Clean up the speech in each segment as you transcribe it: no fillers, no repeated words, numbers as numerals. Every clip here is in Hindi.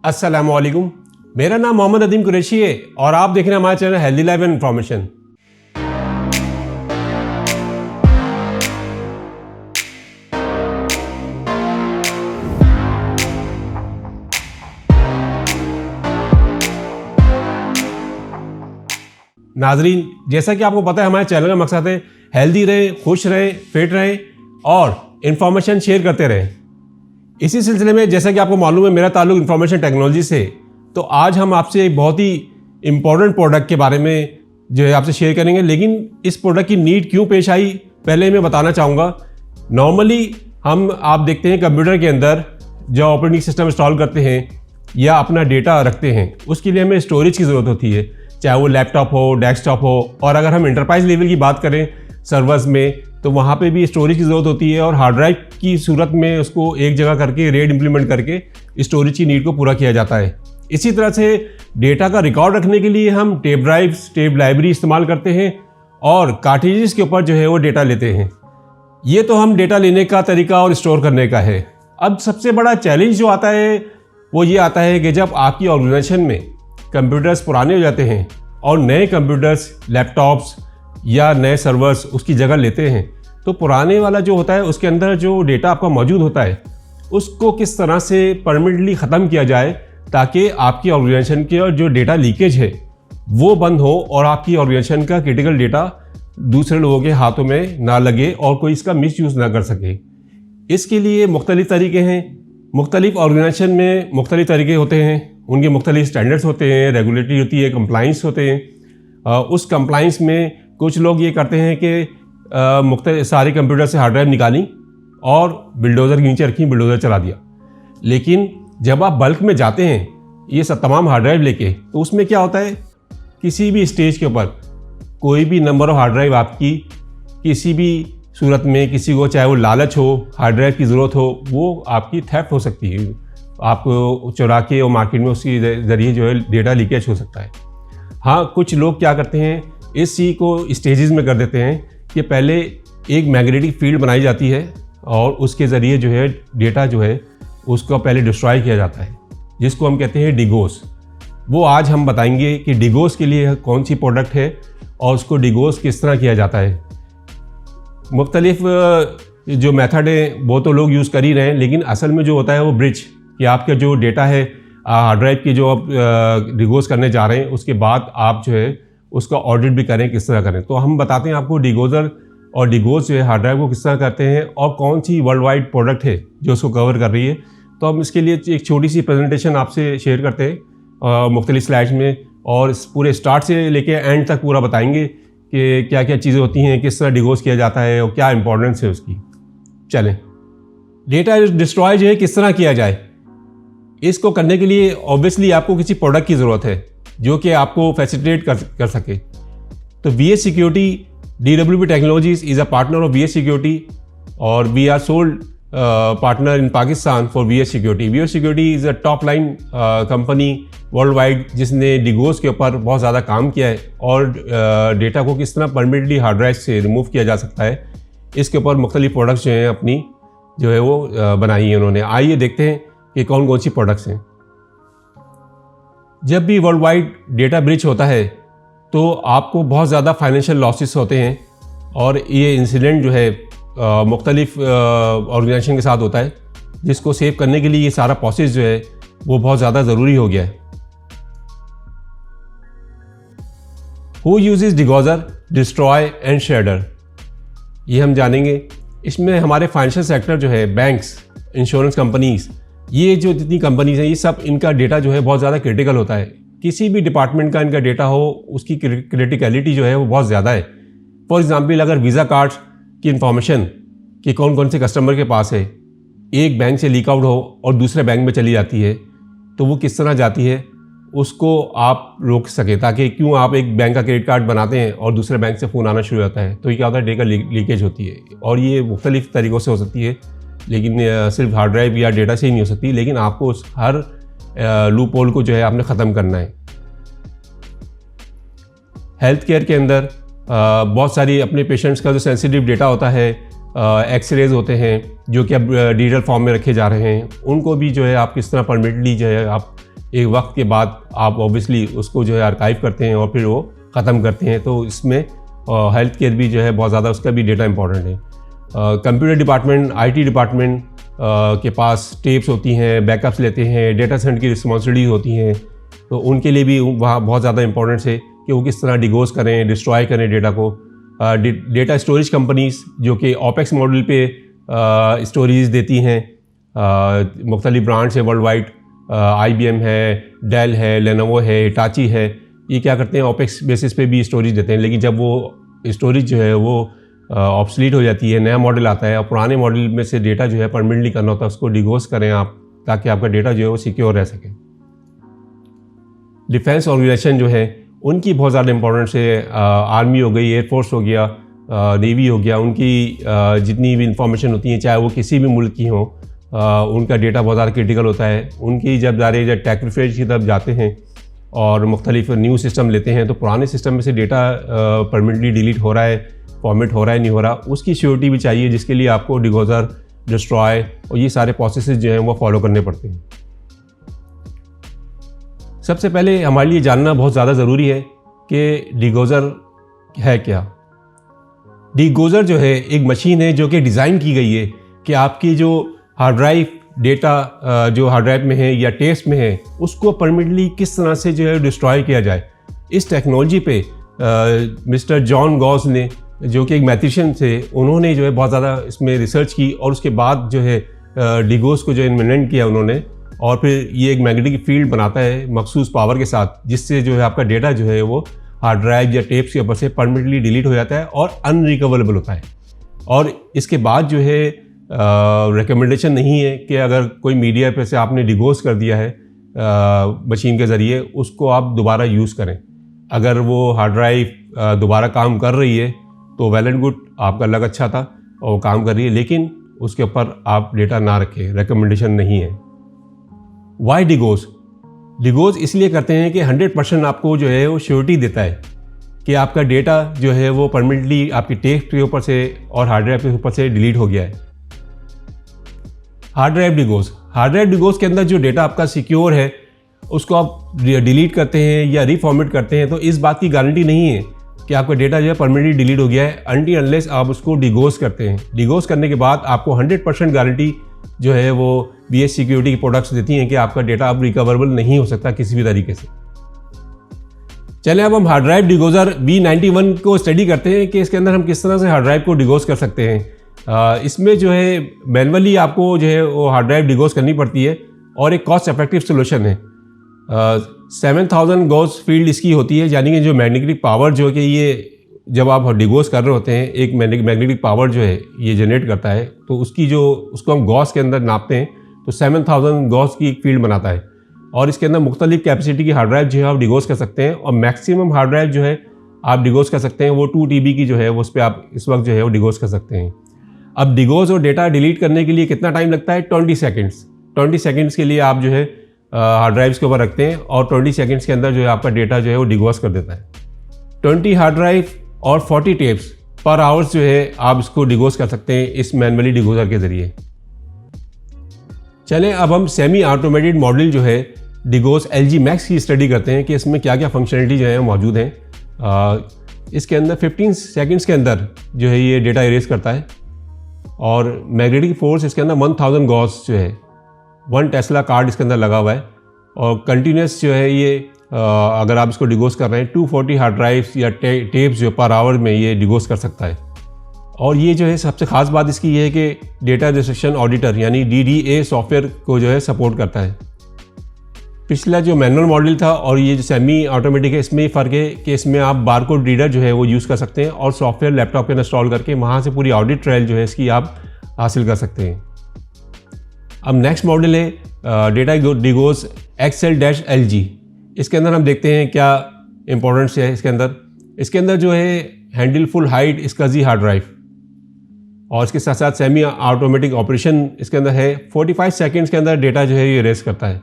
अस्सलामुअलैकुम, मेरा नाम मोहम्मद अदीम कुरैशी है और आप देख रहे हैं हमारा channel healthy life and information. नाजरीन, जैसा कि आपको पता है हमारे चैनल का मकसद है हेल्दी रहे, खुश रहे, फिट रहे और इन्फॉर्मेशन शेयर करते रहें। इसी सिलसिले में जैसा कि आपको मालूम है मेरा ताल्लुक इन्फॉर्मेशन टेक्नोलॉजी से, तो आज हम आपसे एक बहुत ही इम्पोर्टेंट प्रोडक्ट के बारे में जो है आपसे शेयर करेंगे। लेकिन इस प्रोडक्ट की नीड क्यों पेश आई पहले मैं बताना चाहूँगा। नॉर्मली आप देखते हैं कंप्यूटर के अंदर जो ऑपरेटिंग सिस्टम इंस्टॉल करते हैं या अपना डेटा रखते हैं, उसके लिए हमें स्टोरेज की ज़रूरत होती है, चाहे वो लैपटॉप हो, डेस्कटॉप हो। और अगर हम एंटरप्राइज लेवल की बात करें सर्वर्स में, तो वहाँ पे भी स्टोरेज की ज़रूरत होती है और हार्ड ड्राइव की सूरत में उसको एक जगह करके रेड इम्प्लीमेंट करके स्टोरेज की नीड को पूरा किया जाता है। इसी तरह से डेटा का रिकॉर्ड रखने के लिए हम टेप ड्राइव्स, टेप लाइब्रेरी इस्तेमाल करते हैं और कार्ट्रिजेस के ऊपर जो है वो डेटा लेते हैं। ये तो हम डेटा लेने का तरीका और स्टोर करने का है। अब सबसे बड़ा चैलेंज जो आता है वो ये आता है कि जब आपकी ऑर्गेनाइजेशन में कंप्यूटर्स पुराने हो जाते हैं और नए कंप्यूटर्स, लैपटॉप्स या नए सर्वर्स उसकी जगह लेते हैं, तो पुराने वाला जो होता है उसके अंदर जो डेटा आपका मौजूद होता है उसको किस तरह से परमानेंटली ख़त्म किया जाए ताकि आपकी ऑर्गेनाइजेशन के जो डेटा लीकेज है वो बंद हो और आपकी ऑर्गेनाइजेशन का क्रिटिकल डेटा दूसरे लोगों के हाथों में ना लगे और कोई इसका मिसयूज़ ना कर सके। इसके लिए मुख्तलिफ़ तरीके हैं। मुख्तलिफ़ ऑर्गेनाइजेशन में मुख्तलिफ़ तरीके होते हैं, उनके मुख्तलिफ़ स्टैंडर्ड्स होते हैं, रेगुलेटरी होती है, कंप्लाइंस होते हैं। उस कंप्लाइंस में कुछ लोग ये करते हैं कि सारे कंप्यूटर से हार्ड ड्राइव निकाली और बिल्डोज़र के नीचे रखी, बिल्डोज़र चला दिया। लेकिन जब आप बल्क में जाते हैं ये सब तमाम हार्ड ड्राइव लेके, तो उसमें क्या होता है, किसी भी स्टेज के ऊपर कोई भी नंबर ऑफ हार्ड ड्राइव आपकी किसी भी सूरत में, किसी को चाहे वो लालच हो, हार्ड ड्राइव की ज़रूरत हो, वो आपकी थेफ्ट हो सकती है। आपको चुरा के और मार्केट में उसके ज़रिए जो है डेटा लीकेज हो सकता है। हाँ, कुछ लोग क्या करते हैं, इस चीज़ को स्टेजेस में कर देते हैं कि पहले एक मैग्नेटिक फील्ड बनाई जाती है और उसके ज़रिए जो है डेटा जो है उसको पहले डिस्ट्रॉय किया जाता है, जिसको हम कहते हैं डिगोस। वो आज हम बताएंगे कि डिगोस के लिए कौन सी प्रोडक्ट है और उसको डिगोस किस तरह किया जाता है। मुख्तलिफ जो मेथड है वो तो लोग यूज़ कर ही रहे हैं, लेकिन असल में जो होता है वो ब्रिज, कि आपका जो डेटा है हार्ड ड्राइव की जो आप डिगोस करने जा रहे हैं, उसके बाद आप जो है उसका ऑडिट भी करें, किस तरह करें। तो हम बताते हैं आपको डिगोज़र और डिगोस जो है हार्ड ड्राइव को किस तरह करते हैं और कौन सी वर्ल्ड वाइड प्रोडक्ट है जो उसको कवर कर रही है। तो हम इसके लिए एक छोटी सी प्रेजेंटेशन आपसे शेयर करते हैं मुख्तलिफ स्लाइड्स में, और इस पूरे स्टार्ट से लेके एंड तक पूरा बताएंगे कि क्या क्या चीज़ें होती हैं, किस तरह डिगोस किया जाता है और क्या इंपॉर्टेंस है उसकी। चलें, डेटा डिस्ट्रॉय जो है किस तरह किया जाए, इसको करने के लिए ऑब्वियसली आपको किसी प्रोडक्ट की ज़रूरत है जो कि आपको फैसिलिटेट कर सके। तो VS security, DWP technologies is a partner of VS security और we are sold partner in Pakistan for VS security. VS security is a top line company world wide जिसने डिगोस के ऊपर बहुत ज़्यादा काम किया है और डेटा को किस तरह परमानेंटली हार्ड ड्राइव से रिमूव किया जा सकता है, इसके ऊपर मुख्तलिफ प्रोडक्ट्स जो हैं अपनी जो है वो बनाई है उन्होंने। आइए देखते हैं कि कौन कौन सी प्रोडक्ट्स हैं। जब भी वर्ल्ड वाइड डेटा ब्रीच होता है तो आपको बहुत ज़्यादा फाइनेंशियल लॉसेस होते हैं और ये इंसिडेंट जो है मुख्तलिफ ऑर्गेनाइजेशन के साथ होता है, जिसको सेव करने के लिए ये सारा प्रोसेस जो है वो बहुत ज़्यादा ज़रूरी हो गया है। Who uses degausser, destroy and shredder, ये हम जानेंगे। इसमें हमारे फाइनेंशियल सेक्टर जो है, बैंक्स, इंश्योरेंस कंपनीज़, ये जो जितनी कंपनीज़ हैं, ये सब इनका डेटा जो है बहुत ज़्यादा क्रिटिकल होता है। किसी भी डिपार्टमेंट का इनका डेटा हो, उसकी क्रिटिकलिटी जो है वो बहुत ज़्यादा है। फॉर एग्जांपल, अगर वीज़ा कार्ड की इंफॉर्मेशन कि कौन कौन से कस्टमर के पास है एक बैंक से लीक आउट हो और दूसरे बैंक में चली जाती है, तो वो किस तरह जाती है उसको आप रोक सके, ताकि क्यों आप एक बैंक का क्रेडिट कार्ड बनाते हैं और दूसरे बैंक से फ़ोन आना शुरू होता है, तो ये क्या होता है, डेटा लीकेज होती है। और ये मुख्तलिफ़ तरीक़ों से हो सकती है, लेकिन सिर्फ हार्ड ड्राइव या डेटा से ही नहीं हो सकती, लेकिन आपको उस हर लूप होल को जो है आपने ख़त्म करना है। हेल्थ केयर के अंदर बहुत सारी अपने पेशेंट्स का जो सेंसिटिव डेटा होता है, एक्सरेज होते हैं जो कि अब डिजिटल फॉर्म में रखे जा रहे हैं, उनको भी जो है आप किस तरह परमानेंटली जो है आप एक वक्त के बाद आप ऑब्वियसली उसको जो है आर्काइव करते हैं और फिर वो ख़त्म करते हैं। तो इसमें हेल्थ केयर भी जो है बहुत ज़्यादा उसका भी डेटा इंपॉर्टेंट है। कंप्यूटर डिपार्टमेंट, IT डिपार्टमेंट के पास टेप्स होती हैं, बैकअप्स लेते हैं, डेटा सेंटर की रिस्पॉन्सिबिलिटी होती हैं, तो उनके लिए भी वहाँ बहुत ज़्यादा इंपॉर्टेंस है कि वो किस तरह डिगोज करें, डिस्ट्रॉय करें डेटा को। डेटा स्टोरेज कंपनीज़ जो कि OPEX मॉडल पे स्टोरेज देती हैं, मुख्तलिफ ब्रांड्स है वर्ल्ड वाइड, IBM है, डेल है, लेनोवो है, हिटाची है, ये क्या करते हैं OPEX बेसिस पे भी स्टोरेज देते हैं। लेकिन जब वो स्टोरेज जो है वो ऑब्सलीट हो जाती है, नया मॉडल आता है और पुराने मॉडल में से डेटा जो है परमानेंटली करना होता है, उसको डिगोज करें आप, ताकि आपका डेटा जो है वो सिक्योर रह सके। डिफेंस ऑर्गेनाइजेशन जो है उनकी बहुत ज़्यादा इंपॉर्टेंस है। आर्मी हो गई, एयरफोर्स हो गया, नेवी हो गया, उनकी जितनी भी इंफॉर्मेशन होती है, चाहे वो किसी भी मुल्क की हो, उनका डेटा बहुत ज़्यादा क्रिटिकल होता है। उनकी जब टेक रिफ्रेश की तरफ जाते हैं और मुख्तलिफ न्यू सिस्टम लेते हैं, तो पुराने सिस्टम में से डेटा परमानेंटली डिलीट हो रहा है, फॉर्मेट हो रहा है, नहीं हो रहा, उसकी श्योरिटी भी चाहिए, जिसके लिए आपको डिगोजर, डिस्ट्रॉय और ये सारे प्रोसेसेस जो हैं वो फॉलो करने पड़ते हैं। सबसे पहले हमारे लिए जानना बहुत ज़्यादा ज़रूरी है कि डिगोजर है क्या। डिगोजर जो है एक मशीन है जो कि डिज़ाइन की गई है कि आपकी जो हार्ड ड्राइव डेटा जो हार्ड ड्राइव में है या टेप्स में है, उसको परमानेंटली किस तरह से जो है डिस्ट्रॉय किया जाए। इस टेक्नोलॉजी पे मिस्टर जॉन गॉस ने, जो कि एक मैथमेटिशियन थे, उन्होंने जो है बहुत ज़्यादा इसमें रिसर्च की और उसके बाद जो है डिगोज को जो इन्वेंट किया उन्होंने, और फिर ये एक मैग्नेटिक फील्ड बनाता है मखसूस पावर के साथ, जिससे जो है आपका डेटा जो है वो हार्ड ड्राइव या टेप्स के ऊपर से परमानेंटली डिलीट हो जाता है और अनरिकवरेबल होता है। और इसके बाद जो है रिकमेंडेशन नहीं है कि अगर कोई मीडिया पे से आपने डिगोज कर दिया है मशीन के ज़रिए, उसको आप दोबारा यूज़ करें। अगर वो हार्ड ड्राइव दोबारा काम कर रही है तो वेल एंड गुड, आपका लक अच्छा था और वो काम कर रही है, लेकिन उसके ऊपर आप डेटा ना रखें, रिकमेंडेशन नहीं है। वाई डिगोज? डिगोज इसलिए करते हैं कि 100% आपको जो है वो श्योरिटी देता है कि आपका डेटा जो है वो परमानेंटली आपकी टेप के ऊपर से और हार्ड ड्राइव के ऊपर से डिलीट हो गया है। हार्ड ड्राइव डिगोज के अंदर जो डेटा आपका सिक्योर है, उसको आप डिलीट करते हैं या रीफॉर्मेट करते हैं, तो इस बात की गारंटी नहीं है कि आपका डेटा जो है परमानेंटली डिलीट हो गया है, अनटिल अनलेस आप उसको डिगोज करते हैं। डिगोज करने के बाद आपको 100% गारंटी जो है वो BS सिक्योरिटी की प्रोडक्ट्स देती हैं कि आपका डेटा अब रिकवरेबल नहीं हो सकता किसी भी तरीके से। चलें अब हम हार्ड ड्राइव डिगोजर B91 को स्टडी करते हैं कि इसके अंदर हम किस तरह से हार्ड ड्राइव को डिगोज कर सकते हैं। इसमें जो है मैनुअली आपको जो है वो हार्ड ड्राइव डिगोज करनी पड़ती है और एक कॉस्ट इफेक्टिव सोल्यूशन है। 7000 गॉस फील्ड इसकी होती है, यानी कि जो मैग्नेटिक पावर जो कि ये जब आप डिगोज कर रहे होते हैं, एक मैग्नेटिक पावर जो है ये जनरेट करता है, तो उसको हम गॉस के अंदर नापते हैं, तो 7000 गॉस की एक फील्ड बनाता है। और इसके अंदर मुख्तलिफ कैपेसिटी की हार्ड ड्राइव जो है आप डिगोज कर सकते हैं, और मैक्सिमम हार्ड ड्राइव जो है आप डिगोज कर सकते हैं वो 2 TB की जो है उस पर आप इस वक्त जो है वो डिगोज कर सकते हैं। अब डिगोज और डेटा डिलीट करने के लिए कितना टाइम लगता है? 20 सेकेंड्स। 20 सेकेंड्स के लिए आप जो है हार्ड ड्राइव्स के ऊपर रखते हैं और 20 सेकेंड्स के अंदर जो है आपका डेटा जो है वो डिगोज कर देता है। 20 हार्ड ड्राइव और 40 टेप्स पर आवर्स जो है आप इसको डिगोज कर सकते हैं इस मैनुअली डिगोजर के ज़रिए। चलें अब हम सेमी ऑटोमेटेड मॉडल जो है डिगोज LG मैक्स की स्टडी करते हैं कि इसमें क्या क्या फंक्शनलिटी जो है मौजूद हैं। इसके अंदर 15 सेकेंड्स के अंदर जो है ये डेटा इरेज करता है, और मैग्नेटिक फोर्स इसके अंदर 1000 गॉस जो है 1 टेस्ला कार्ड इसके अंदर लगा हुआ है, और कंटिन्यूस जो है ये अगर आप इसको डिगोज कर रहे हैं 240 हार्ड ड्राइव्स या टेप्स जो पर आवर में ये डिगोज कर सकता है। और ये जो है सबसे ख़ास बात इसकी ये है कि डेटा डिस्ट्रक्शन ऑडिटर यानी DDA सॉफ्टवेयर को जो है सपोर्ट करता है। पिछला जो मैनुअल मॉडल था और ये जो सेमी ऑटोमेटिक है, इसमें फ़र्क है कि इसमें आप बारकोड रीडर जो है वो यूज़ कर सकते हैं और सॉफ्टवेयर लैपटॉप पे इंस्टॉल करके वहाँ से पूरी ऑडिट ट्रायल जो है इसकी आप हासिल कर सकते हैं। अब नेक्स्ट मॉडल है डेटा डिगोज XL-LG। इसके अंदर हम देखते हैं क्या इंपॉर्टेंस है इसके अंदर जो है handle full height SCSI hard drive, और इसके साथ साथ सेमी ऑटोमेटिक ऑपरेशन इसके अंदर है। 45 सेकेंड्स के अंदर डेटा जो है ये इरेज करता है।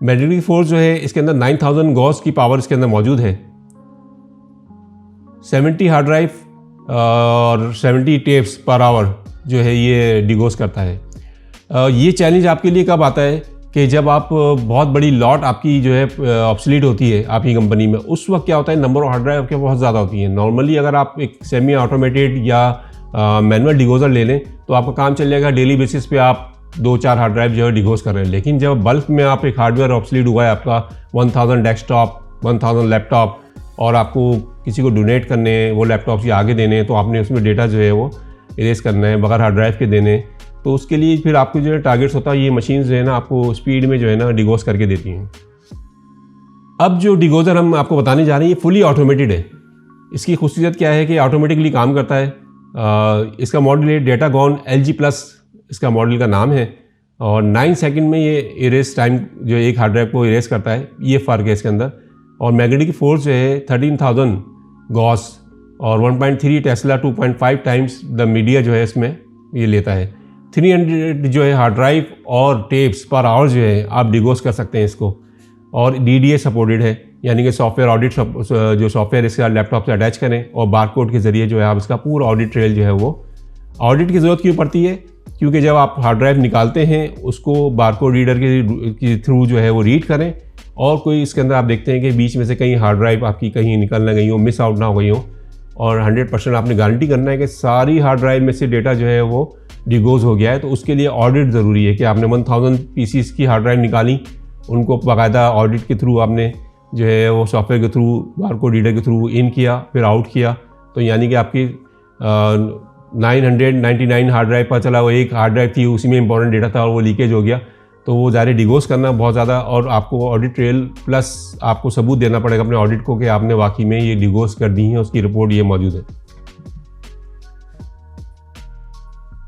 मैग्नेटिक फोर्स जो है इसके अंदर 9000 गॉस की पावर इसके अंदर मौजूद है। 70 हार्ड ड्राइव और 70 टेप्स पर आवर जो है ये डिगोज करता है। ये चैलेंज आपके लिए कब आता है कि जब आप बहुत बड़ी लॉट आपकी जो है ऑब्सलीट होती है आपकी कंपनी में, उस वक्त क्या होता है, नंबर ऑफ हार्ड ड्राइव आपके बहुत ज़्यादा होती है। नॉर्मली अगर आप एक सेमी ऑटोमेटेड या मैनुअल डिगोज़र ले लें तो आपका काम चल जाएगा, डेली बेसिस पे आप 2-4 हार्ड ड्राइव जो है डिगोज़ कर रहे हैं। लेकिन जब बल्क में आप एक हार्डवेयर ऑब्सलीट हुआ है आपका 1000 डेस्कटॉप, 1000 लैपटॉप, और आपको किसी को डोनेट करने हैं वो लैपटॉप या आगे देने हैं, तो आपने उसमें डेटा जो है वो इरेज करना है बगैर हार्ड ड्राइव के देने, तो उसके लिए फिर आपको जो है टारगेट्स होता है, ये मशीन जो है ना आपको स्पीड में जो है ना डिगोज़ करके देती हैं। अब जो डिगोज़र हम आपको बताने जा रहे हैं ये फुली ऑटोमेटेड है। इसकी खूसियत क्या है कि ऑटोमेटिकली काम करता है। इसका मॉडल है डेटागॉन LG+, इसका मॉडल का नाम है, और 9 सेकंड में ये इरेज टाइम जो एक हार्ड ड्राइव को इरेज करता है, ये फ़र्क है इसके अंदर। और मैग्नेटिक फोर्स जो है 13,000 गॉस और 1.3 टेस्ला 2.5 टाइम्स द मीडिया जो है इसमें ये लेता है। 300 जो है हार्ड ड्राइव और टेप्स पर आवर जो है आप डिगोज़ कर सकते हैं इसको। और DDA सपोर्टेड है, यानी कि सॉफ्टवेयर ऑडिट जो सॉफ्टवेयर इसका लैपटॉप से अटैच करें और बारकोड के ज़रिए जो है आप इसका पूरा ऑडिट ट्रेल जो है वो। ऑडिट की ज़रूरत क्यों पड़ती है? क्योंकि जब आप हार्ड ड्राइव निकालते हैं उसको बारकोड रीडर के थ्रू जो है वो रीड करें, और कोई इसके अंदर आप देखते हैं कि बीच में से कहीं हार्ड ड्राइव आपकी कहीं निकल ना गई हो, मिस आउट ना हो गई हो, और 100% आपने गारंटी करना है कि सारी हार्ड ड्राइव में से डेटा जो है वो डिगोज़ हो गया है। तो उसके लिए ऑडिट ज़रूरी है कि आपने 1000 पीसीस की हार्ड ड्राइव निकाली, उनको बाकायदा ऑडिट के थ्रू आपने जो है वो सॉफ्टवेयर के थ्रू बारकोड रीडर के थ्रू इन किया, फिर आउट किया, तो यानी कि आपकी 999 हार्ड ड्राइव पर चला, वो एक हार्ड ड्राइव थी उसी में इंपॉर्टेंट डेटा था और वो लीकेज हो गया, तो वो ज़्यादा डिगोज़ करना बहुत ज़्यादा, और आपको ऑडिट ट्रेल प्लस आपको सबूत देना पड़ेगा अपने ऑडिट को कि आपने वाकई में ये डिगोज़ कर दी है, उसकी रिपोर्ट ये मौजूद है।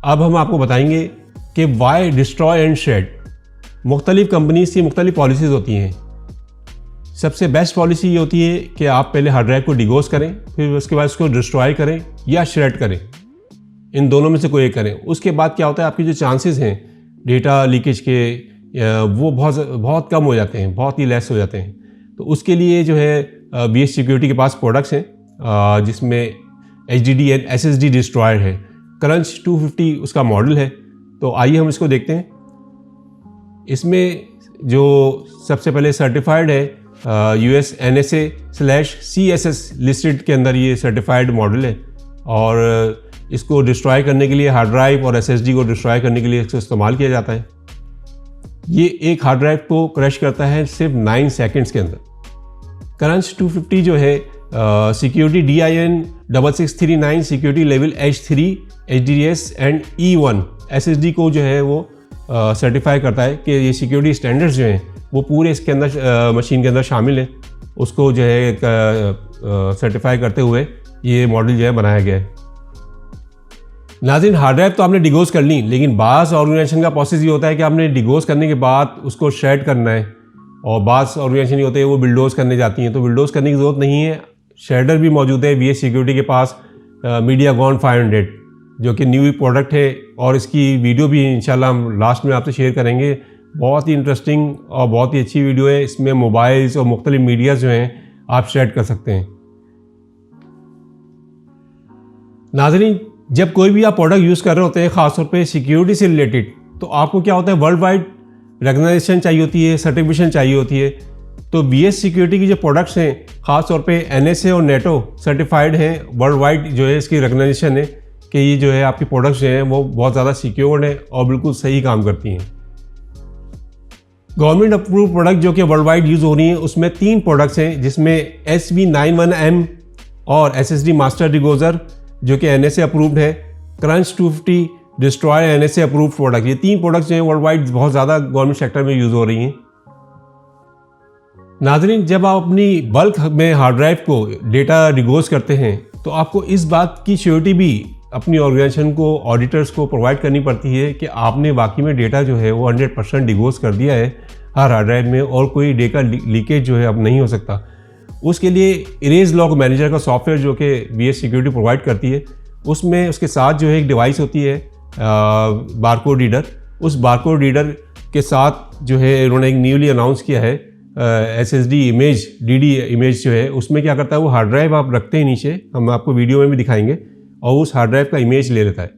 अब हम आपको बताएंगे कि वाई डिस्ट्रॉय एंड शेड। मुख्तलिफ कंपनीज की मुख्तलिफ पॉलिसीज़ होती हैं। सबसे बेस्ट पॉलिसी ये होती है कि आप पहले हार्ड ड्राइव को डिगोज़ करें, फिर उसके बाद उसको डिस्ट्रॉय करें या श्रेड करें, इन दोनों में से कोई एक करें। उसके बाद क्या होता है, आपकी जो चांसेस हैं डेटा लीकेज के वो बहुत कम हो जाते हैं, बहुत ही लेस हो जाते हैं। तो उसके लिए जो है BS सिक्योरिटी के पास प्रोडक्ट्स हैं जिसमें HDD एंड SSD डिस्ट्रॉयर है। क्रंच 250 उसका मॉडल है। तो आइए हम इसको देखते हैं। इसमें जो सबसे पहले सर्टिफाइड है US NSA/CSS लिस्टेड के अंदर ये सर्टिफाइड मॉडल है, और इसको डिस्ट्रॉय करने के लिए हार्ड ड्राइव और SSD को डिस्ट्रॉय करने के लिए इसको इस्तेमाल किया जाता है। ये एक हार्ड ड्राइव को क्रश करता है सिर्फ 9 सेकंड्स के अंदर। क्रंच 250 जो है security DIN 6639 security level H3 HDDS and E1 SSD को जो है वो सर्टिफाई करता है कि ये सिक्योरिटी स्टैंडर्ड्स जो हैं वो पूरे इसके अंदर मशीन के अंदर शामिल हैं। उसको जो है सर्टिफाई करते हुए ये मॉडल जो है बनाया गया है। नाज़रीन, हार्ड ड्राइव तो आपने डिगोज़ कर ली, लेकिन बाज़ ऑर्गेनाइजेशन का प्रोसेस ये होता है कि आपने डिगोज़ करने के बाद उसको श्रेड करना है, और बाज़ ऑर्गेनाइजेशन ये होते हैं वो बिल्डोज़ करने जाती हैं। तो बिल्डोज़ करने की ज़रूरत नहीं है, शेडर भी मौजूद है BS सिक्योरिटी के पास मीडियागॉन 500, जो कि न्यू प्रोडक्ट है, और इसकी वीडियो भी इंशाल्लाह हम लास्ट में आपसे शेयर करेंगे। बहुत ही इंटरेस्टिंग और बहुत ही अच्छी वीडियो है। इसमें मोबाइल्स और मुख्तलिफ मीडिया जो हैं आप शेड कर सकते हैं। नाज़रीन, जब कोई भी आप प्रोडक्ट यूज़ कर रहे होते हैं ख़ासतौर पे सिक्योरिटी से रिलेटेड, तो आपको क्या होता है, वर्ल्ड वाइड रिकग्नाइजेशन चाहिए होती है, सर्टिफिकेशन चाहिए होती है। तो BS सिक्योरिटी की जो प्रोडक्ट्स हैं ख़ासतौर पे NSA और NATO सर्टिफाइड हैं, वर्ल्ड वाइड जो है इसकी रिकग्नाइजेशन है कि ये जो है आपकी प्रोडक्ट्स जो हैं वो बहुत ज़्यादा सिक्योर्ड हैं और बिल्कुल सही काम करती हैं। गवर्नमेंट अप्रूव प्रोडक्ट जो कि वर्ल्ड वाइड यूज़ हो रही हैं, उसमें 3 प्रोडक्ट्स हैं, जिसमें SV91M और SSD मास्टर डिगोज़र जो कि NSA अप्रूव्ड है, crunch 250 destroy NSA approved product. ये 3 प्रोडक्ट्स जो हैं वर्ल्ड वाइड बहुत ज़्यादा गवर्नमेंट सेक्टर में यूज़ हो रही हैं। नाज़रीन, जब आप अपनी बल्क में हार्ड ड्राइव को डेटा डिगोज़ करते हैं तो आपको इस बात की श्योरिटी भी अपनी ऑर्गेनाइजेशन को, ऑडिटर्स को प्रोवाइड करनी पड़ती है कि आपने वाकई में डेटा जो है वो 100% डिगोज़ कर दिया है हर हार्ड ड्राइव में, और कोई डेटा लीकेज जो है अब नहीं हो सकता। उसके लिए इरेज लॉग मैनेजर का सॉफ्टवेयर जो कि BS सिक्योरिटी प्रोवाइड करती है, उसमें उसके साथ जो है एक डिवाइस होती है बारकोड रीडर। उस बारकोड रीडर के साथ जो है उन्होंने एक न्यूली अनाउंस किया है SSD इमेज DD इमेज जो है, उसमें क्या करता है, वो हार्ड ड्राइव आप रखते हैं नीचे, हम आपको वीडियो में भी दिखाएंगे, और उस हार्ड ड्राइव का इमेज ले लेता है।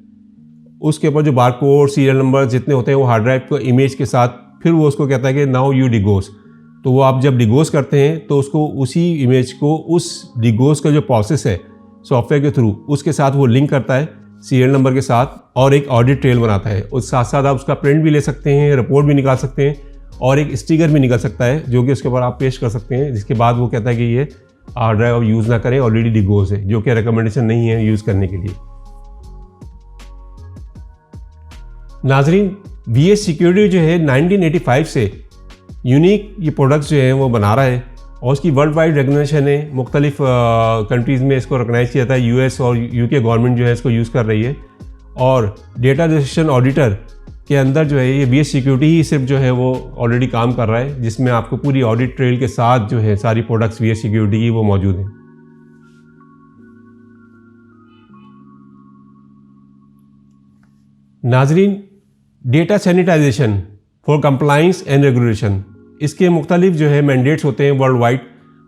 उसके ऊपर जो बारकोड, सीरियल नंबर जितने होते हैं वो हार्ड ड्राइव को इमेज के साथ फिर वो उसको कहता है कि नाउ यू डिगोस। तो वो आप जब डिगोस करते हैं तो उसको उसी इमेज को उस डिगोस का जो प्रोसेस है सॉफ्टवेयर के थ्रू उसके साथ वो लिंक करता है सीरियल नंबर के साथ और एक ऑडिट ट्रेल बनाता है। उस साथ साथ आप उसका प्रिंट भी ले सकते हैं, रिपोर्ट भी निकाल सकते हैं और एक स्टिकर भी निकल सकता है जो कि उसके ऊपर आप पेश कर सकते हैं, जिसके बाद वो कहता है कि ये हार्ड ड्राइव यूज़ ना करें, ऑलरेडी डिगोस है, जो कि रिकमेंडेशन नहीं है यूज़ करने के लिए। नाजरीन, VS सिक्योरिटी जो है 1985 से यूनिक ये प्रोडक्ट्स जो हैं वो बना रहा है और उसकी वर्ल्ड वाइड रिकग्निशन है। मुख्तलिफ कंट्रीज़ में इसको रिकगनाइज किया जाता है। US और UK गवर्नमेंट जो है इसको यूज़ कर रही है और डेटा रजिस्ट्रेशन ऑडिटर के अंदर जो है ये VS सिक्योरिटी ही सिर्फ जो है वो ऑलरेडी काम कर रहा है, जिसमें आपको पूरी ऑडिट ट्रेल के साथ जो है सारी प्रोडक्ट्स VS सिक्योरिटी की वो मौजूद हैं। नाजरीन, data sanitisation for compliance and regulation, इसके मुख्तलिफ जो है मैंडेट्स होते हैं वर्ल्ड वाइड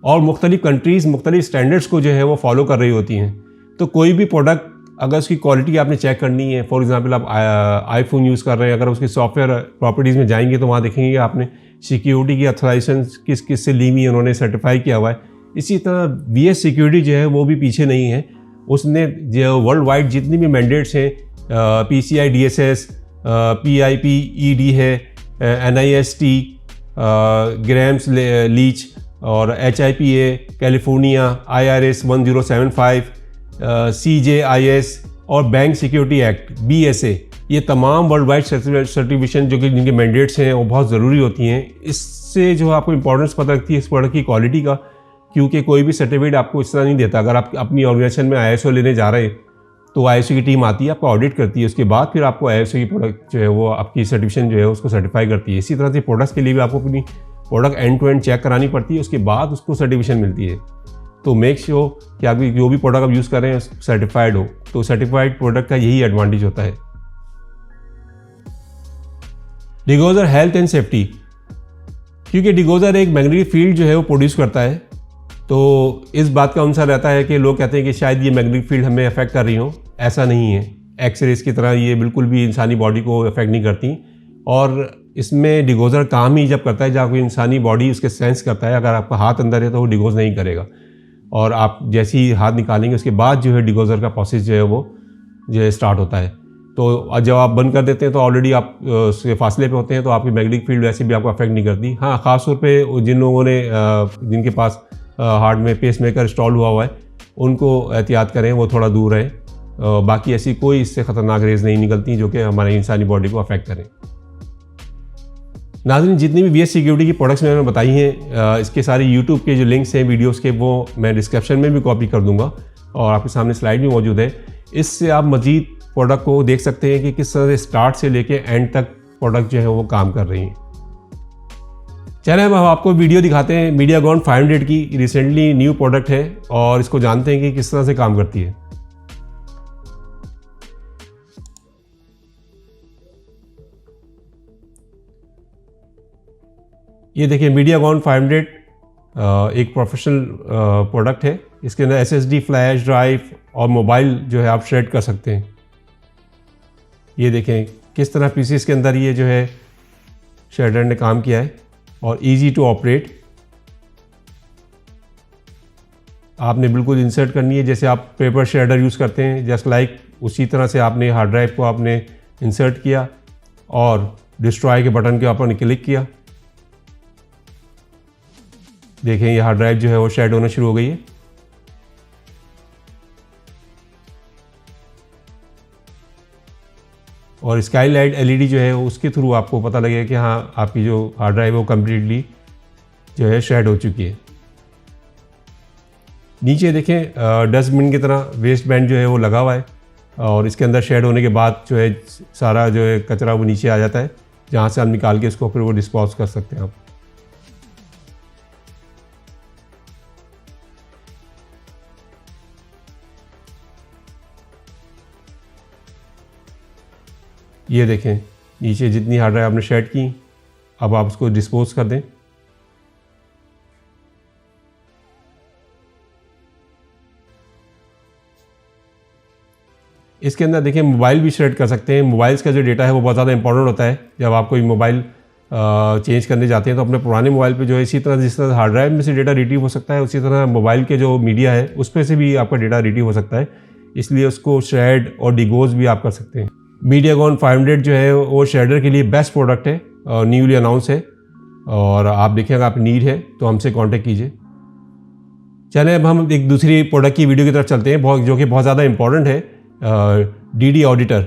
और मुख्तलिफ कंट्रीज़ मुख्तलिफ स्टैंडर्ड्स को जो है वो फॉलो कर रही होती हैं। तो कोई भी प्रोडक्ट अगर उसकी क्वालिटी आपने चेक करनी है, फॉर एग्जांपल आप आईफोन यूज़ कर रहे हैं, अगर उसकी सॉफ्टवेयर प्रॉपर्टीज़ में जाएंगे तो वहाँ देखेंगे कि आपने सिक्योरिटी की अथोराइजेशन किस किस से ली हुई है, उन्होंने सर्टिफाई किया हुआ है। इसी तरह VS सिक्योरिटी जो है वो भी पीछे नहीं है। उसने जो वर्ल्ड वाइड जितनी भी मैंडेट्स हैं, PCI DSS, PIPED है, NIST, ग्रैम्स लीच और HIPA, कैलिफोर्निया, IRS 1075, CJIS और बैंक सिक्योरिटी एक्ट BSA, ये तमाम वर्ल्ड वाइड सर्टिफिकेशन जो कि जिनके मैंडेट्स हैं वो बहुत ज़रूरी होती हैं। इससे जो आपको इंपॉर्टेंस पता लगती है इस प्रोडक्ट की क्वालिटी का, क्योंकि कोई भी सर्टिफिकेट आपको इस तरह नहीं देता। अगर आप अपनी ऑर्गेनाइजेशन में ISO लेने जा रहे हैं तो ISO की टीम आती है, आपको ऑडिट करती है, उसके बाद फिर आपको ISO की प्रोडक्ट जो है वो आपकी सर्टिफिकेशन जो है उसको सर्टिफाई करती है। इसी तरह से प्रोडक्ट्स के लिए भी आपको अपनी product end to end check करानी पड़ती है, उसके बाद उसको सर्टिफिकेशन मिलती है। तो मेक श्योर कि आपकी जो भी प्रोडक्ट आप यूज़ कर रहे हैं सर्टिफाइड हो। तो सर्टिफाइड प्रोडक्ट का यही एडवांटेज होता है। डिगोजर हेल्थ एंड सेफ्टी, क्योंकि डिगोजर एक मैग्नेटिक फील्ड जो है वो प्रोड्यूस करता है, तो इस बात का अनुसार रहता है कि लोग कहते हैं कि शायद ये मैग्नेटिक फील्ड हमें अफेक्ट कर रही हो। ऐसा नहीं है। एक्सरेज की तरह ये बिल्कुल भी इंसानी बॉडी को अफेक्ट नहीं करती और इसमें डिगोजर काम ही जब करता है जब कोई इंसानी बॉडी उसके सेंस करता है। अगर आपका हाथ अंदर है तो वो डिगोज नहीं करेगा और आप जैसे ही हाथ निकालेंगे उसके बाद जो है डिगोजर का प्रोसेस जो है वो जो है स्टार्ट होता है। तो जब आप बंद कर देते हैं तो ऑलरेडी आप उसके फासले पे होते हैं, तो आपकी मैग्नेटिक फील्ड वैसे भी आपको अफेक्ट नहीं करती। हाँ, ख़ास तौर पे जिन लोगों ने जिनके पास हार्ट में पेसमेकर इंस्टॉल हुआ है उनको एहतियात करें, वो थोड़ा दूर रहें। बाकी ऐसी कोई इससे ख़तरनाक रेज नहीं निकलती जो कि हमारे इंसानी बॉडी को अफेक्ट करें। नाज़रीन, जितनी भी VS सिक्योरिटी की प्रोडक्ट्स मैंने बताई हैं, इसके सारे यूट्यूब के जो लिंक्स हैं वीडियोस के वो मैं डिस्क्रिप्शन में भी कॉपी कर दूंगा और आपके सामने स्लाइड भी मौजूद है। इससे आप मज़ीद प्रोडक्ट को देख सकते हैं कि किस तरह से स्टार्ट से लेके एंड तक प्रोडक्ट जो है वो काम कर रही हैं। चलिए अब हम आपको वीडियो दिखाते हैं मीडियागॉन 500 की। रिसेंटली न्यू प्रोडक्ट है और इसको जानते हैं कि किस तरह से काम करती है। ये देखिए मीडियागॉन 500 एक प्रोफेशनल प्रोडक्ट है। इसके अंदर SSD, फ्लैश ड्राइव और मोबाइल जो है आप श्रेड कर सकते हैं। ये देखें किस तरह पीसीस के अंदर ये जो है श्रेडर ने काम किया है और इजी टू ऑपरेट। आपने बिल्कुल इंसर्ट करनी है जैसे आप पेपर श्रेडर यूज़ करते हैं, जस्ट लाइक उसी तरह से आपने हार्ड ड्राइव को आपने इंसर्ट किया और डिस्ट्रॉय के बटन के ऊपर क्लिक किया। देखें ये हार्ड ड्राइव जो है वो शेड होना शुरू हो गई है। और स्काई लाइट LED जो है उसके थ्रू आपको पता लगेगा कि हाँ आपकी जो हार्ड ड्राइव है वो कम्प्लीटली जो है शेड हो चुकी है। नीचे देखें डस्टबिन की तरह वेस्ट बैंड जो है वो लगा हुआ है और इसके अंदर शेड होने के बाद जो है सारा जो है कचरा वो नीचे आ जाता है, जहाँ से आप निकाल के इसको फिर वो डिस्पोज कर सकते हैं आप। ये देखें नीचे जितनी हार्ड ड्राइव आपने शेड की, अब आप उसको डिस्पोज कर दें। इसके अंदर देखें मोबाइल भी शेड कर सकते हैं। मोबाइल्स का जो डेटा है वो बहुत ज़्यादा इंपॉर्टेंट होता है। जब आप कोई मोबाइल चेंज करने जाते हैं तो अपने पुराने मोबाइल पे जो है इसी तरह जिस तरह हार्ड ड्राइव में से डेटा रिट्रीव हो सकता है, उसी तरह मोबाइल के जो मीडिया है उस पर से भी आपका डेटा रिट्रीव हो सकता है। इसलिए उसको श्रेड और डिगोज भी आप कर सकते हैं। मीडियाकॉन 500 जो है वो श्रेडर के लिए बेस्ट प्रोडक्ट है और न्यूली अनाउंस है, और आप देखेंगे आप नीड है तो हमसे कांटेक्ट कीजिए। चलें अब हम एक दूसरी प्रोडक्ट की वीडियो की तरफ चलते हैं जो कि बहुत ज़्यादा इंपॉर्टेंट है, DD ऑडिटर,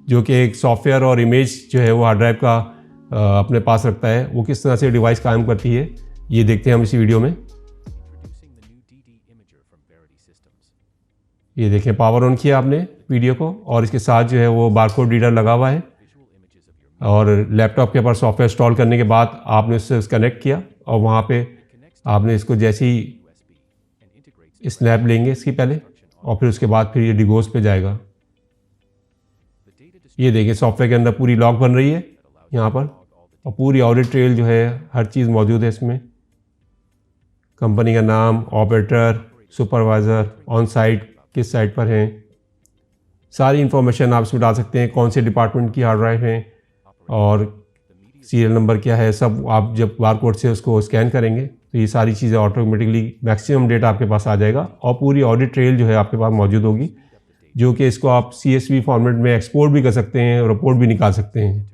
जो कि एक सॉफ्टवेयर और इमेज जो है वो हार्ड ड्राइव का अपने पास रखता है। वो किस तरह से डिवाइस काम करती है ये देखते हैं हम इसी वीडियो में। ये देखें, पावर ऑन किया आपने वीडियो को और इसके साथ जो है वो बारकोड रीडर लगा हुआ है, और लैपटॉप के ऊपर सॉफ्टवेयर इंस्टॉल करने के बाद आपने उससे कनेक्ट किया और वहाँ पे आपने इसको जैसे ही स्नैप लेंगे इसकी पहले, और फिर उसके बाद फिर ये डिगोस पे जाएगा। ये देखिए सॉफ्टवेयर के अंदर पूरी लॉग बन रही है यहाँ पर, और पूरी ऑडिट ट्रेल जो है हर चीज़ मौजूद है इसमें। कंपनी का नाम, ऑपरेटर, सुपरवाइज़र, ऑन साइट किस साइट पर हैं, सारी इन्फॉर्मेशन आप इसमें डाल सकते हैं। कौन से डिपार्टमेंट की हार्ड ड्राइव है और सीरियल नंबर क्या है, सब आप जब बारकोड से उसको स्कैन करेंगे तो ये सारी चीज़ें ऑटोमेटिकली मैक्सिमम डेटा आपके पास आ जाएगा, और पूरी ऑडिट ट्रेल जो है आपके पास मौजूद होगी, जो कि इसको आप CSV फॉर्मेट में एक्सपोर्ट भी कर सकते हैं और रिपोर्ट भी निकाल सकते हैं।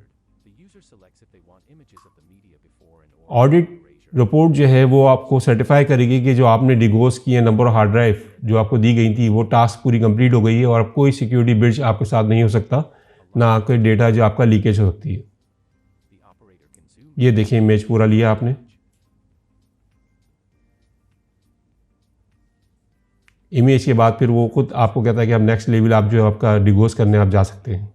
ऑडिट रिपोर्ट जो है वो आपको सर्टिफाई करेगी कि जो आपने डिगोस किए नंबर ऑफ हार्ड ड्राइव जो आपको दी गई थी वो टास्क पूरी कंप्लीट हो गई है, और अब कोई सिक्योरिटी ब्रीच आपके साथ नहीं हो सकता, ना कोई डेटा जो आपका लीकेज हो सकती है। ये देखिए इमेज पूरा लिया आपने। इमेज के बाद फिर वो खुद आपको कहता है कि अब नेक्स्ट लेवल आप जो आपका डिगोस करने आप जा सकते हैं।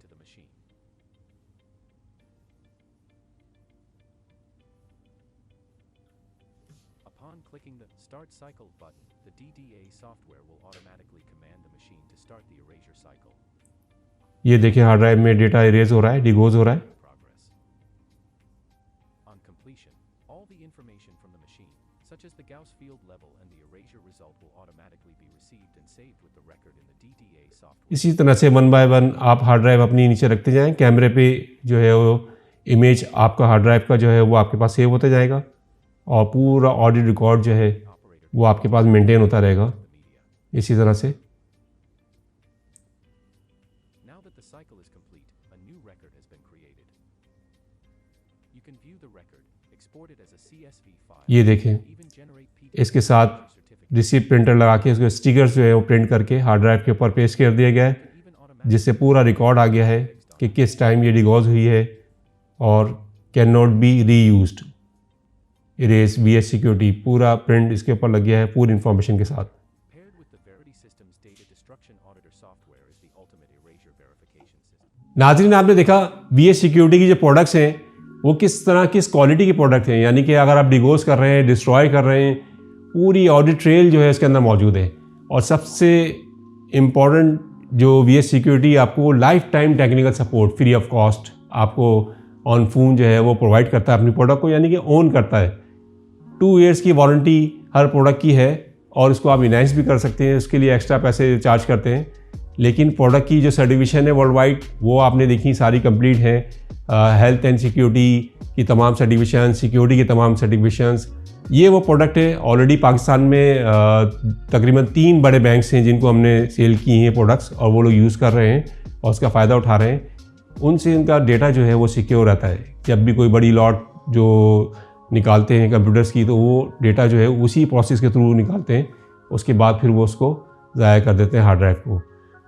Upon clicking the Start Cycle button, the DDA software will automatically command the machine to start the erasure cycle. ये देखिए हार्ड ड्राइव में डेटा इरेज हो रहा है, डिगोज हो रहा है। Progress. On completion, all the information from the machine, such as the Gauss field level and the erasure result, will automatically be received and saved with the record in the DDA software. इसी तरह से 1 बाय 1 आप हार्ड ड्राइव अपनी नीचे रखते जाएं। कैमरे पे जो है वो इमेज आपका हार्ड ड्राइव का जो है वो आपके पास सेव होता जाएगा, और पूरा ऑडिट रिकॉर्ड जो है वो आपके पास मेंटेन होता रहेगा इसी तरह से। Now that the cycle is complete, a new record has been created. You can view the record, export it as a CSV file. ये देखें, Even generate PDF इसके साथ रिसिप्ट प्रिंटर लगा के उसके स्टिकर्स जो है वो प्रिंट करके हार्ड ड्राइव के ऊपर पेश कर दिया गया है, जिससे पूरा रिकॉर्ड आ गया है कि किस टाइम ये डिगोज हुई है और can not be reused. Erase BS security पूरा प्रिंट इसके ऊपर लग गया है पूरी इन्फॉर्मेशन के साथ। Paired with the Verity Systems Data Destruction Auditor software is the ultimate erasure verification system. नाज़रीन, आपने देखा BS सिक्योरिटी की जो प्रोडक्ट्स हैं वो किस तरह किस क्वालिटी के प्रोडक्ट हैं, यानी कि अगर आप डिगोज कर रहे हैं, डिस्ट्रॉय कर रहे हैं, पूरी ऑडिट ट्रेल जो है इसके अंदर मौजूद है। और सबसे इम्पॉर्टेंट जो BS सिक्योरिटी आपको life time technical support free of cost आपको ऑन फोन जो है वो प्रोवाइड करता है अपनी प्रोडक्ट को, यानी कि ओन करता है। 2 ईयर्स की वारंटी हर प्रोडक्ट की है, और इसको आप इनहांस भी कर सकते हैं, उसके लिए एक्स्ट्रा पैसे चार्ज करते हैं। लेकिन प्रोडक्ट की जो सर्टिफिकेशन है वर्ल्ड वाइड वो आपने देखी सारी कंप्लीट है। हेल्थ एंड सिक्योरिटी की तमाम सर्टिफिकेशन, सिक्योरिटी की तमाम सर्टिफिकेशंस, ये वो प्रोडक्ट है। ऑलरेडी पाकिस्तान में तकरीबन 3 बड़े बैंक्स हैं जिनको हमने सेल किए हैं प्रोडक्ट्स, और वो लोग यूज़ कर रहे हैं और उसका फ़ायदा उठा रहे हैं। उनसे इनका डेटा जो है वो सिक्योर रहता है। जब भी कोई बड़ी लॉट जो निकालते हैं कंप्यूटर्स की, तो वो डेटा जो है उसी प्रोसेस के थ्रू निकालते हैं, उसके बाद फिर वो उसको ज़ाया कर देते हैं हार्ड ड्राइव को।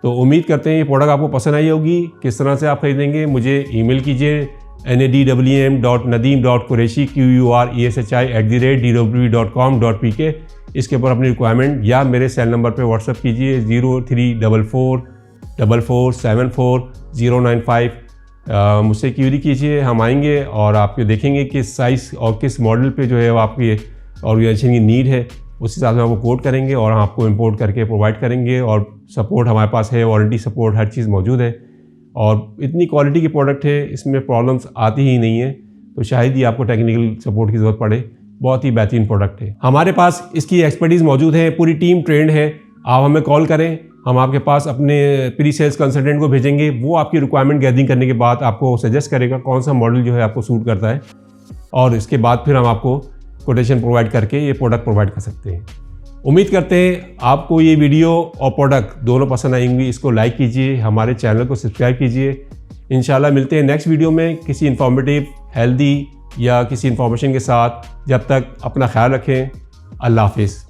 तो उम्मीद करते हैं ये प्रोडक्ट आपको पसंद आई होगी। किस तरह से आप खरीदेंगे मुझे ईमेल कीजिए nadwm.nadeem.qureshi@dwp.com.pk। इसके ऊपर अपनी रिक्वायरमेंट या मेरे सेल नंबर पे व्हाट्सअप कीजिए 0344447495। मुझसे क्यूरी कीजिए, हम आएंगे और आपको देखेंगे किस साइज़ और किस मॉडल पे जो है वो आपकी ऑर्गेनाइजेशन की नीड है, उस हिसाब से आपको कोड करेंगे और हम आपको इंपोर्ट करके प्रोवाइड करेंगे। और सपोर्ट हमारे पास है, वारंटी सपोर्ट, हर चीज़ मौजूद है, और इतनी क्वालिटी की प्रोडक्ट है, इसमें प्रॉब्लम्स आती ही नहीं है, तो शायद ही आपको टेक्निकल सपोर्ट की ज़रूरत पड़े। बहुत ही बेहतरीन प्रोडक्ट है। हमारे पास इसकी एक्सपर्टीज़ मौजूद है, पूरी टीम ट्रेंड है। आप हमें कॉल करें, हम आपके पास अपने प्री सेल्स कंसल्टेंट को भेजेंगे, वो आपकी रिक्वायरमेंट गैदरिंग करने के बाद आपको सजेस्ट करेगा कौन सा मॉडल जो है आपको सूट करता है। और इसके बाद फिर हम आपको कोटेशन प्रोवाइड करके ये प्रोडक्ट प्रोवाइड कर सकते हैं। उम्मीद करते हैं आपको ये वीडियो और प्रोडक्ट दोनों पसंद आएंगी। इसको लाइक कीजिए, हमारे चैनल को सब्सक्राइब कीजिए। इंशाल्लाह मिलते हैं नेक्स्ट वीडियो में किसी इन्फॉर्मेटिव, हेल्दी या किसी इन्फॉर्मेशन के साथ। जब तक अपना ख्याल रखें। अल्लाह हाफिज़।